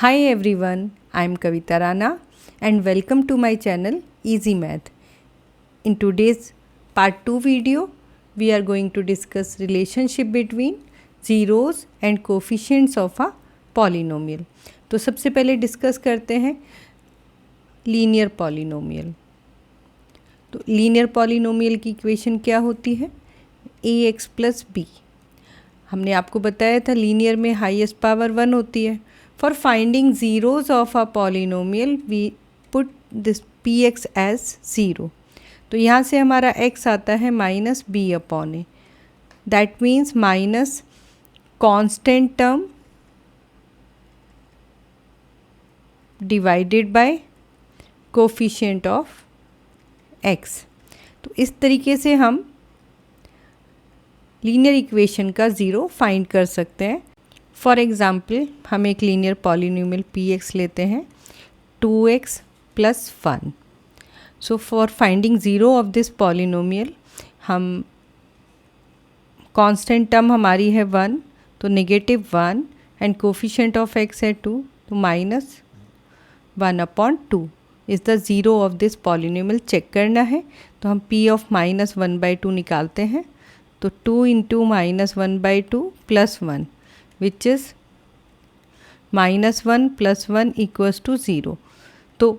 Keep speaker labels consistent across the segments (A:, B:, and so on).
A: Hi everyone, I am Kavita Rana and welcome to my channel Easy Math. In today's part 2 video, we are going to discuss relationship between zeros and coefficients of a polynomial. तो सबसे पहले discuss करते हैं linear polynomial. तो linear polynomial की equation क्या होती है? ax plus B. हमने आपको बताया था लीनियर में हाईएस्ट पावर 1 होती है। For finding zeros of a polynomial we put this px as zero. तो यहाँ से हमारा x आता है minus B upon A, that means minus constant term divided by coefficient of x। तो इस तरीके से हम लीनियर इक्वेशन का ज़ीरो फाइंड कर सकते हैं। फॉर एग्ज़ाम्पल हम एक लीनियर पॉलिनोमियल px लेते हैं 2x plus 1। So for finding zero of this polynomial हम कांस्टेंट टर्म हमारी है 1, तो negative 1 and coefficient of x है 2, तो minus 1 upon 2 is the zero of this polynomial. Check करना है तो हम p ऑफ माइनस 1/2 निकालते हैं, तो 2 into minus 1/2 plus 1 which is -1 plus 1 equals to 0। तो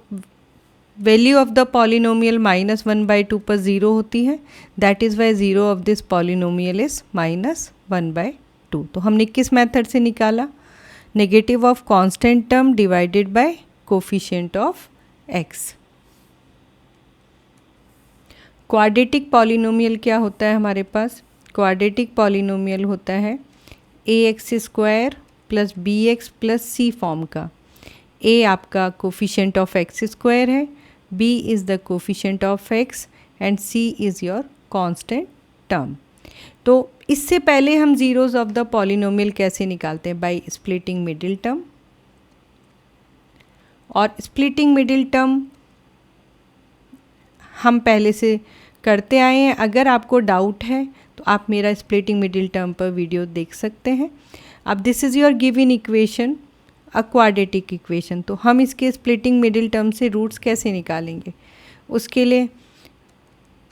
A: वैल्यू ऑफ द पॉलिनोमियल -1/2 पर 0 होती है, that is why zero of this polynomial is -1/2। तो हमने किस मेथड से निकाला? Negative of constant term divided by coefficient of x। Quadratic polynomial क्या होता है हमारे पास? क्वाड्रेटिक पॉलिनोमियल होता है ax² plus bx plus c form का। a आपका कोफिशिएंट ऑफ x² है, b is the coefficient of x and c is your constant term. तो इससे पहले हम ज़ीरोज़ ऑफ द पॉलिनोमियल कैसे निकालते हैं? Bye splitting middle term. और स्प्लिटिंग मिडिल टर्म हम पहले से करते आए हैं। अगर आपको डाउट है तो आप मेरा स्प्लिटिंग मिडिल टर्म पर वीडियो देख सकते हैं। अब this is your given equation, a quadratic equation. तो हम इसके स्प्लिटिंग मिडिल टर्म से रूट्स कैसे निकालेंगे? उसके लिए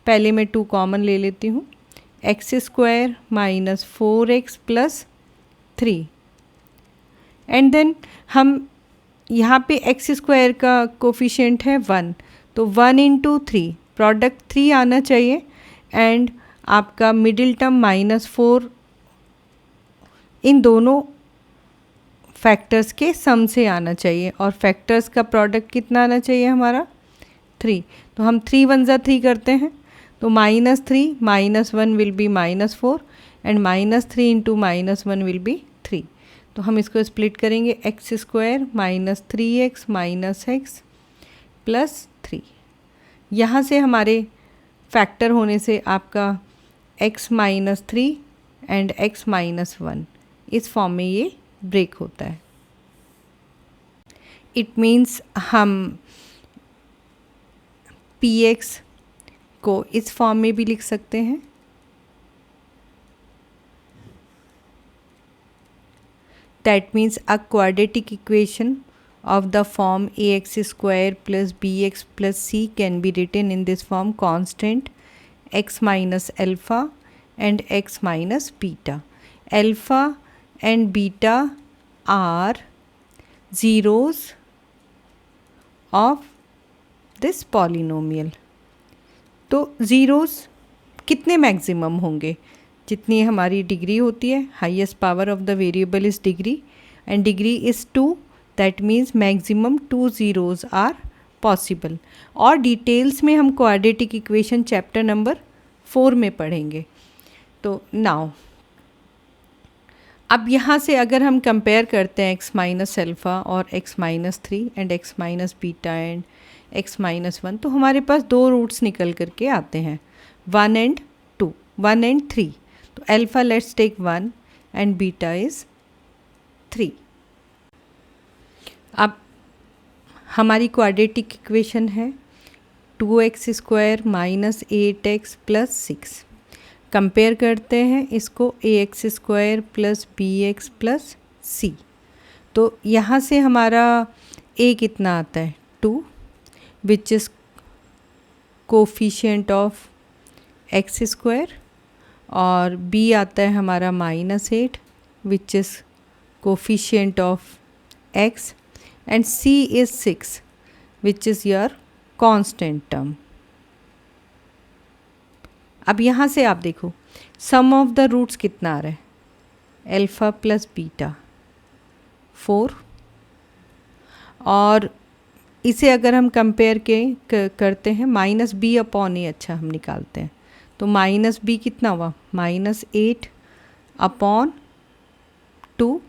A: पहले मैं 2 कॉमन ले लेती हूँ। x² minus 4x plus 3 and then हम यहाँ पे x² का कोफिशिएंट है 1, तो 1 इंटू 3 प्रोडक्ट 3 आना चाहिए एंड आपका मिडिल टर्म -4 इन दोनों फैक्टर्स के सम से आना चाहिए और फैक्टर्स का प्रोडक्ट कितना आना चाहिए हमारा? 3। तो हम 3 × 1 = 3 करते हैं, तो -3 -1 will be -4 and -3 into -1 will be 3। तो हम इसको स्प्लिट करेंगे, x² minus 3x minus x plus 3। यहाँ से हमारे फैक्टर होने से आपका x minus 3 and x minus 1 इस फॉर्म में ये ब्रेक होता है। इट मीन्स हम px को इस फॉर्म में भी लिख सकते हैं। That means a quadratic equation of the form ax² plus bx plus c can be written in this form: constant x minus alpha and x minus beta. Alpha and beta are zeros of this polynomial. तो zeros कितने maximum होंगे? जितनी हमारी degree होती है, highest power of the variable is degree and degree is 2, that means maximum 2 zeros are possible. और details में हम क्वाड्रेटिक इक्वेशन चैप्टर नंबर 4 में पढ़ेंगे। तो नाउ अब यहाँ से अगर हम कंपेयर करते हैं x माइनस अल्फ़ा और x minus 3 and x minus beta and x minus 1, तो हमारे पास 2 रूट्स निकल करके आते हैं, 1 एंड 2, 1 एंड 3। तो alpha let's take 1 and beta is 3। अब हमारी क्वाड्रेटिक इक्वेशन है 2x² minus 8x plus 6। Compare करते हैं इसको ax² plus bx plus c। तो यहाँ से हमारा a कितना आता है 2 which is coefficient of x square, और b आता है हमारा -8 which is coefficient of x, and c is 6 which is your constant term. अब यहाँ से आप देखो सम ऑफ द रूट्स कितना आ रहा है, अल्फ़ा प्लस बीटा 4, और इसे अगर हम कंपेयर करते हैं -b/a, अच्छा हम निकालते हैं तो -b कितना हुआ -8/2,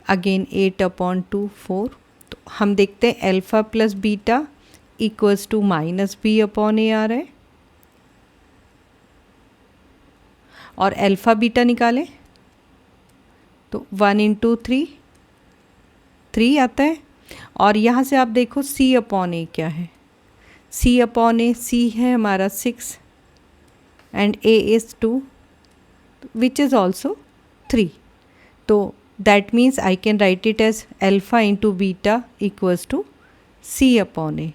A: अगेन 8/2 4। तो हम देखते हैं alpha plus beta equals to -b/a आ रहा है, और अल्फ़ा बीटा निकालें तो 1 × 3 3 आता है, और यहाँ से आप देखो c/a क्या है, c/a c है हमारा 6 and a is 2 which is also 3। तो that means I can write it as alpha into beta equals to c/a।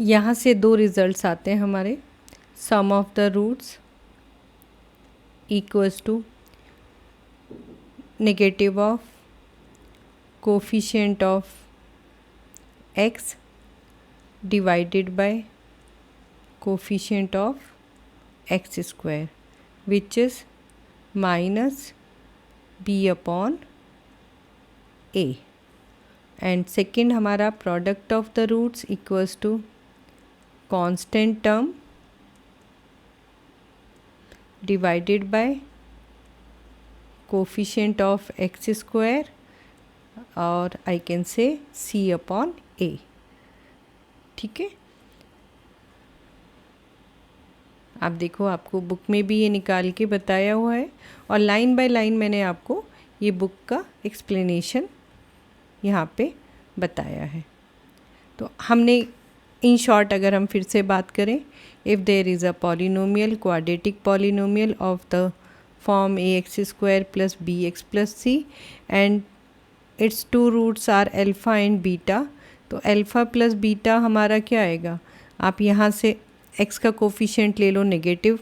A: यहाँ से दो रिजल्ट्स आते हैं हमारे, sum of the roots equals to negative of coefficient of x divided by coefficient of x square which is -b/a, and second हमारा product of the roots equals to constant term divided by coefficient of x square, और I can say c/a। ठीक है, आप देखो आपको book में भी ये निकाल के बताया हुआ है, और लाइन बाय लाइन मैंने आपको ये बुक का एक्सप्लेनेशन यहाँ पे बताया है। तो हमने इन शॉर्ट अगर हम फिर से बात करें, if there is a polynomial quadratic polynomial of the form ax² + bx + c and its 2 roots are alpha and beta, तो अल्फ़ा प्लस बीटा हमारा क्या आएगा, आप यहाँ से x का कोफिशिएंट ले लो नेगेटिव,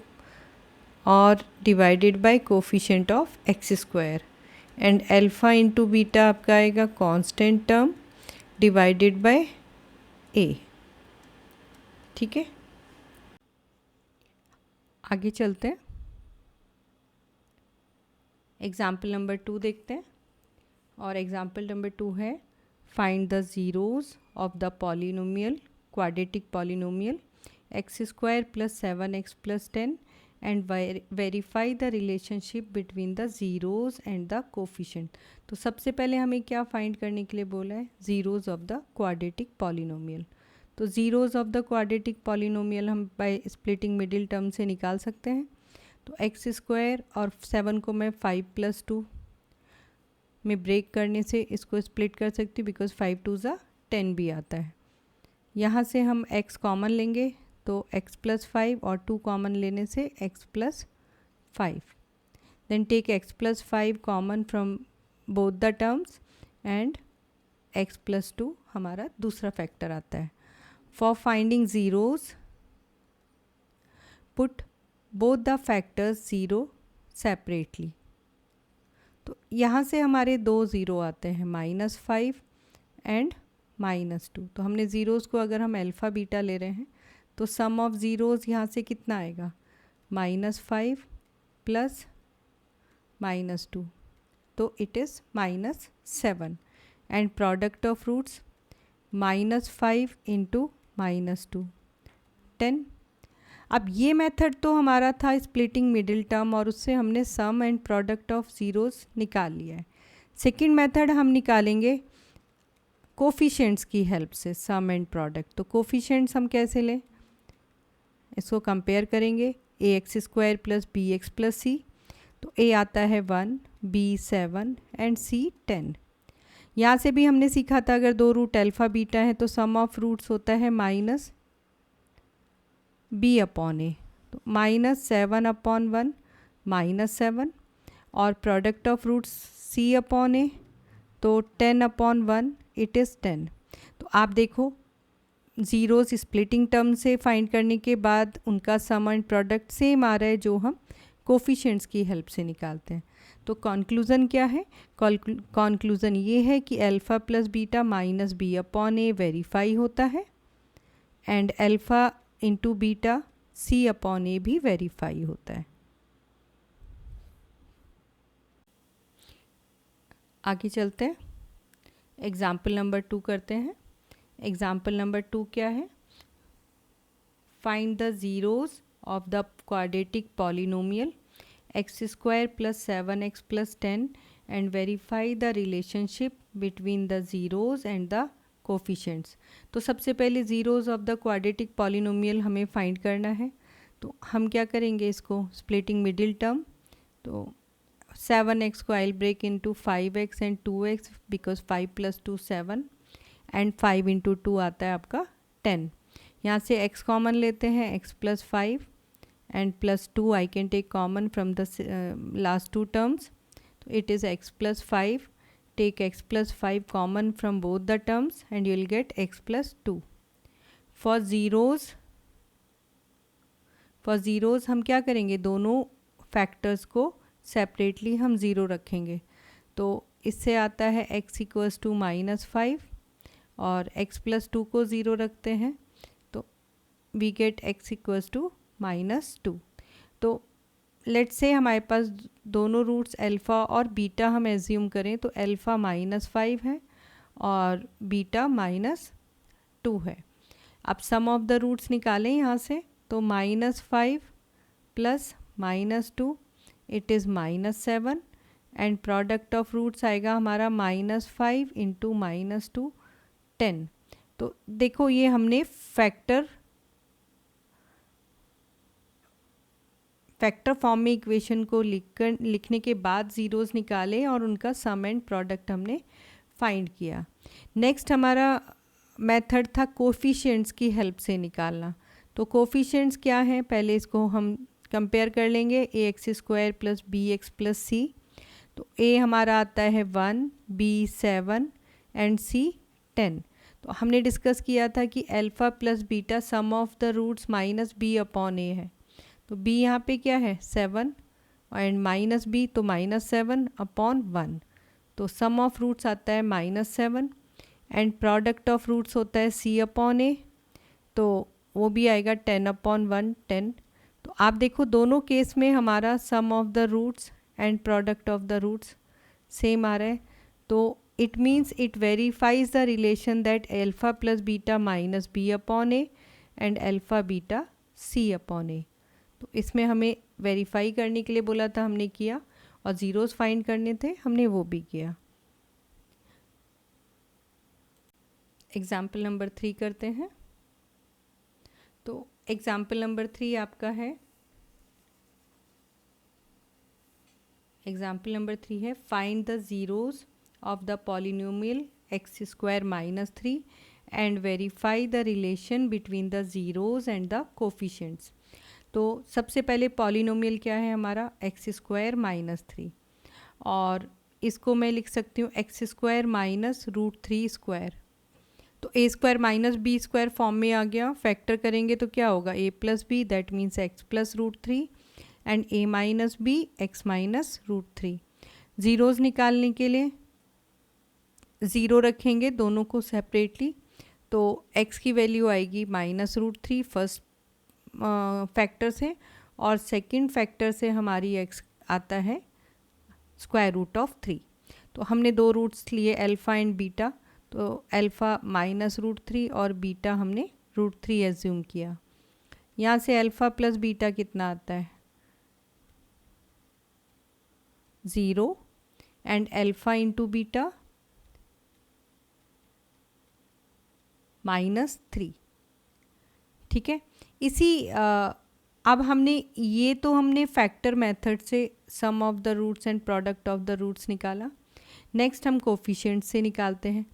A: और divided by coefficient of x², and alpha into beta आपका आएगा constant term divided by a। ठीक है, आगे चलते हैं, एग्जाम्पल नंबर 2 देखते हैं, और एग्जाम्पल नंबर 2 है find the zeros of the polynomial quadratic polynomial x² + 7x + 10 and verify the relationship between the zeros and the coefficient. तो सबसे पहले हमें क्या फाइंड करने के लिए बोला है, zeros of the quadratic polynomial. तो zeros of the quadratic polynomial हम बाय स्प्लिटिंग मिडिल टर्म से निकाल सकते हैं। तो x² और 7 को मैं 5 + 2 में ब्रेक करने से इसको स्प्लिट कर सकती हूँ, बिकॉज 5 2 ज़ा 10 भी आता है। यहाँ से हम x कॉमन लेंगे तो x + 5, और 2 कॉमन लेने से x + 5। Then take x + 5 common from both the terms, and x + 2 हमारा दूसरा फैक्टर आता है। For finding zeros put both the factors 0 separately. तो यहाँ से हमारे 2 ज़ीरो आते हैं, -5 एंड -2। तो हमने ज़ीरोज़ को अगर हम अल्फ़ा बीटा ले रहे हैं तो सम ऑफ ज़ीरोज़ यहाँ से कितना आएगा, -5 + -2, तो it is -7, and product of roots -5 × -2 10। अब ये मेथड तो हमारा था स्प्लिटिंग मिडिल टर्म, और उससे हमने सम एंड प्रोडक्ट ऑफ ज़ीरोज़ निकाल लिया है। सेकेंड मेथड हम निकालेंगे कोफिशिएंट्स की हेल्प से, सम एंड प्रोडक्ट। तो कोफिशिएंट्स हम कैसे लें, इसको कंपेयर करेंगे, ax² + bx + c। तो a आता है 1, b 7 एंड c 10। यहाँ से भी हमने सीखा था अगर 2 रूट अल्फ़ा बीटा है तो सम ऑफ रूट्स होता है -b/a। तो -7/1 -7, और product of roots c upon a, तो 10 अपॉन 1 इट इज़ 10। तो आप देखो ज़ीरोज़ स्प्लिटिंग टर्म से फाइंड करने के बाद उनका सम एंड प्रोडक्ट सेम आ रहा है जो हम कोफिशिएंट्स की हेल्प से निकालते हैं। तो कंक्लूज़न क्या है? कंक्लूज़न ये है कि alpha plus beta minus B upon A verify होता है and alpha into beta C upon A भी वेरीफाई होता है। आगे चलते हैं, एग्ज़ाम्पल नंबर 2 करते हैं। एग्ज़ाम्पल नंबर 2 क्या है? Find the zeros of the quadratic polynomial x square plus 7x plus 10 and verify the relationship between the zeros and the coefficients. तो सबसे पहले zeros of the quadratic polynomial हमें find करना है। तो हम क्या करेंगे, इसको स्प्लिटिंग मिडिल टर्म, तो 7x को I break into 5x and 2x because 5 plus 2 7 and 5 into 2 आता है आपका 10। यहाँ से x कॉमन लेते हैं, x plus 5 and plus 2 I can take common from the last two terms, तो it is x plus 5, take x plus 5 common from both the terms and you will get x plus 2। For zeros हम क्या करेंगे, दोनों factors को separately हम zero रखेंगे। तो इससे आता है x इक्वल्स टू -5 और x प्लस 2 को ज़ीरो रखते हैं, तो we get x equals to -2। तो लेट्स से हमारे पास दोनों रूट्स अल्फ़ा और बीटा हम एज्यूम करें, तो अल्फ़ा -5 है और बीटा -2 है। अब सम ऑफ द रूट्स निकालें यहाँ से, तो -5 plus -2 it is -7 and product of roots आएगा हमारा -5 इंटू -2 10। तो देखो ये हमने फैक्टर फॉर्म में इक्वेशन को लिखने के बाद ज़ीरोज़ निकाले और उनका सम एंड प्रोडक्ट हमने फाइंड किया। नेक्स्ट हमारा मेथड था कोफिशिएंट्स की हेल्प से निकालना। तो कोफिशिएंट्स क्या हैं, पहले इसको हम कंपेयर कर लेंगे, ax² प्लस bx प्लस सी। तो a हमारा आता है 1, b 7 एंड c 10। तो हमने डिस्कस किया था कि alpha plus beta sum of the roots minus b upon a है। तो b यहाँ पे क्या है 7 एंड माइनस b, तो -7 अपॉन 1, तो सम ऑफ रूट्स आता है -7 एंड प्रोडक्ट ऑफ रूट्स होता है c अपॉन a, तो वो भी आएगा 10 अपॉन 1 10। तो आप देखो दोनों केस में हमारा sum of the roots and product of the roots same आ रहा है। तो it means it verifies the relation that alpha plus beta minus B upon A and alpha beta C upon A. तो इसमें हमें verify करने के लिए बोला था, हमने किया, और ज़ीरोज़ फाइंड करने थे, हमने वो भी किया। एग्ज़ाम्पल नंबर 3 करते हैं। तो एग्ज़ाम्पल नंबर 3 आपका है, एग्ज़ाम्पल नंबर 3 है find the zeros of the polynomial x² -3 and verify the relation between the zeros and the coefficients. तो सबसे पहले पॉलिनोमियल क्या है हमारा x² -3, और इसको मैं लिख सकती हूँ x² -√3²। तो a² माइनस b² फॉर्म में आ गया, फैक्टर करेंगे तो क्या होगा a plus b, that means x plus √3 and a minus b x minus √3। Zeros निकालने के लिए ज़ीरो रखेंगे दोनों को सेपरेटली, तो x की वैल्यू आएगी -√3 फर्स्ट फैक्टर से, और सेकंड फैक्टर से हमारी x आता है √3। तो हमने दो रूट्स लिए अल्फ़ा एंड बीटा, तो अल्फ़ा -√3 और बीटा हमने √3 एज्यूम किया। यहाँ से अल्फ़ा प्लस बीटा कितना आता है 0 एंड अल्फ़ा इंटू बीटा -3। ठीक है, इसी अब हमने ये तो हमने फैक्टर मेथड से sum of the roots and product of the roots निकाला। नेक्स्ट हम कोफिशिएंट से निकालते हैं।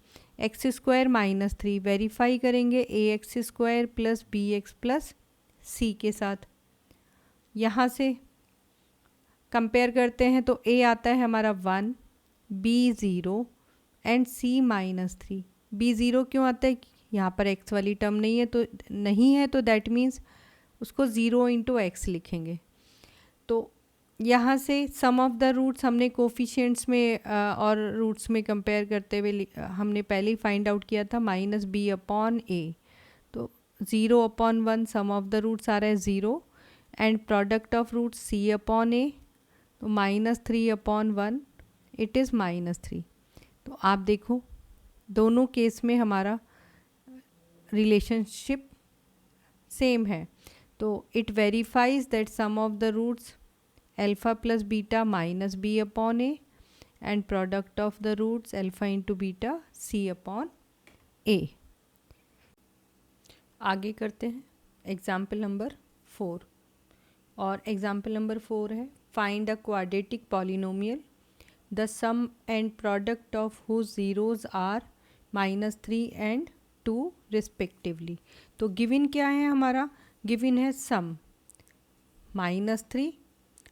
A: x² -3 वेरीफाई करेंगे ax² plus bx plus c के साथ। यहाँ से कंपेयर करते हैं तो a आता है हमारा 1, b 0 एंड c -3। b 0 क्यों आता है? यहाँ पर x वाली टर्म नहीं है तो दैट मीन्स उसको 0 इंटू एक्स लिखेंगे। तो यहाँ से सम ऑफ द रूट्स हमने कोफिशिएंट्स में और रूट्स में कंपेयर करते हुए हमने पहले ही फाइंड आउट किया था -b अपॉन a। तो 0 upon 1 sum of the roots आ रहा है 0 and product of roots c upon a, तो -3 अपॉन 1 इट इज़ -3। तो आप देखो दोनों केस में हमारा रिलेशनशिप सेम है। तो it verifies that sum of the roots alpha plus beta -b upon a and product of the roots alpha into beta c upon a। आगे करते हैं एग्जाम्पल नंबर 4, और एग्जाम्पल नंबर 4 है find a quadratic polynomial the sum and product of whose zeros are -3 and 2 respectively. तो given क्या है हमारा? Given है सम -3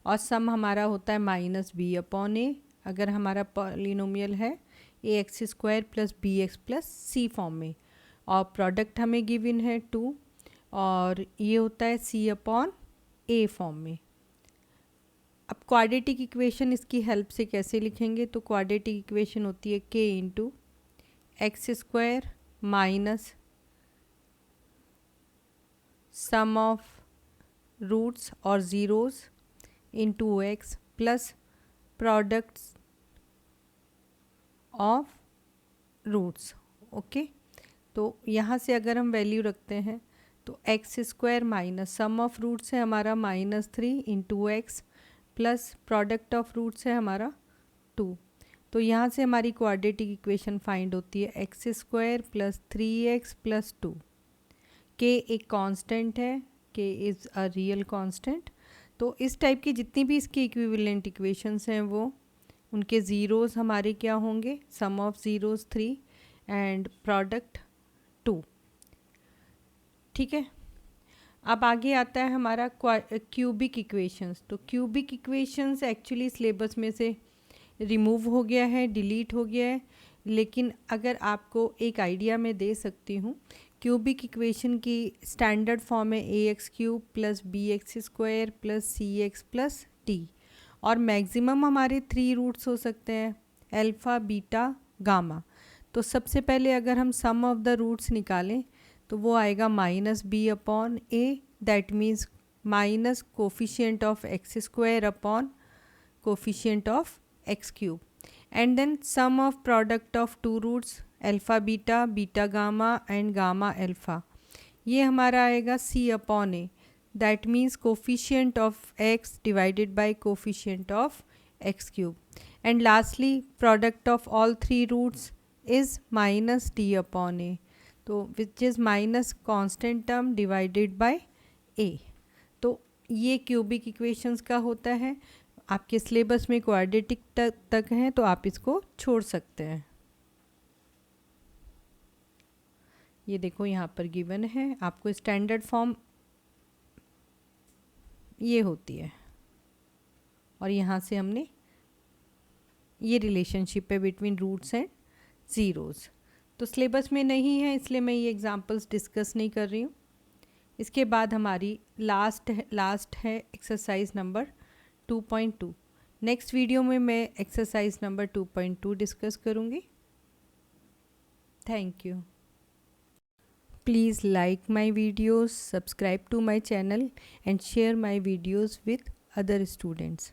A: और सम हमारा होता है -b अपॉन a। अगर हमारा पॉलिनोमियल है ax² plus bx plus c form में, और प्रोडक्ट हमें गिवन है 2 और ये होता है c अपॉन a फॉर्म में। अब क्वाड्रेटिक इक्वेशन इसकी हेल्प से कैसे लिखेंगे? तो क्वाड्रेटिक इक्वेशन होती है k into x² minus sum of roots और zeros into x plus products of roots. Okay, तो यहाँ से अगर हम वैल्यू रखते हैं तो x² minus sum of roots है हमारा -3 into x plus product of roots है हमारा 2। तो यहाँ से हमारी क्वाड्रेटिक इक्वेशन फाइंड होती है x² plus 3x plus 2। k एक कांस्टेंट है, k is a real constant. तो इस टाइप की जितनी भी इसकी इक्विवेलेंट इक्वेशंस हैं वो उनके ज़ीरोज़ हमारे क्या होंगे? सम ऑफ ज़ीरोज़ 3 एंड प्रोडक्ट 2। ठीक है, अब आगे आता है हमारा क्यूबिक इक्वेशंस। तो क्यूबिक इक्वेशंस एक्चुअली सिलेबस में से रिमूव हो गया है, डिलीट हो गया है, लेकिन अगर आपको एक आइडिया मैं दे सकती हूँ, क्यूबिक इक्वेशन की स्टैंडर्ड फॉर्म है ax³ plus bx² plus cx plus d, और मैक्सिमम हमारे 3 रूट्स हो सकते हैं अल्फ़ा बीटा गामा। तो सबसे पहले अगर हम सम ऑफ द रूट्स निकालें तो वो आएगा -b upon a, that means minus coefficient of x² upon coefficient of x³ and then sum of product of 2 roots alpha beta, beta gamma and gamma alpha, ये हमारा आएगा c upon a, that means coefficient of x divided by coefficient of x³ and lastly product of all 3 roots is -d upon a, तो which is minus constant term divided by a। तो ये cubic equations का होता है। आपके syllabus में quadratic तक हैं तो आप इसको छोड़ सकते हैं। ये देखो यहाँ पर गिवन है, आपको स्टैंडर्ड फॉर्म ये होती है, और यहाँ से हमने ये रिलेशनशिप है बिटवीन रूट्स एंड ज़ीरोज़। तो सिलेबस में नहीं है इसलिए मैं ये एग्जांपल्स डिस्कस नहीं कर रही हूँ। इसके बाद हमारी लास्ट है एक्सरसाइज नंबर 2.2। नेक्स्ट वीडियो में मैं एक्सरसाइज नंबर 2.2 डिस्कस करूँगी। Thank you. Please like my videos, subscribe to my channel and share my videos with other students.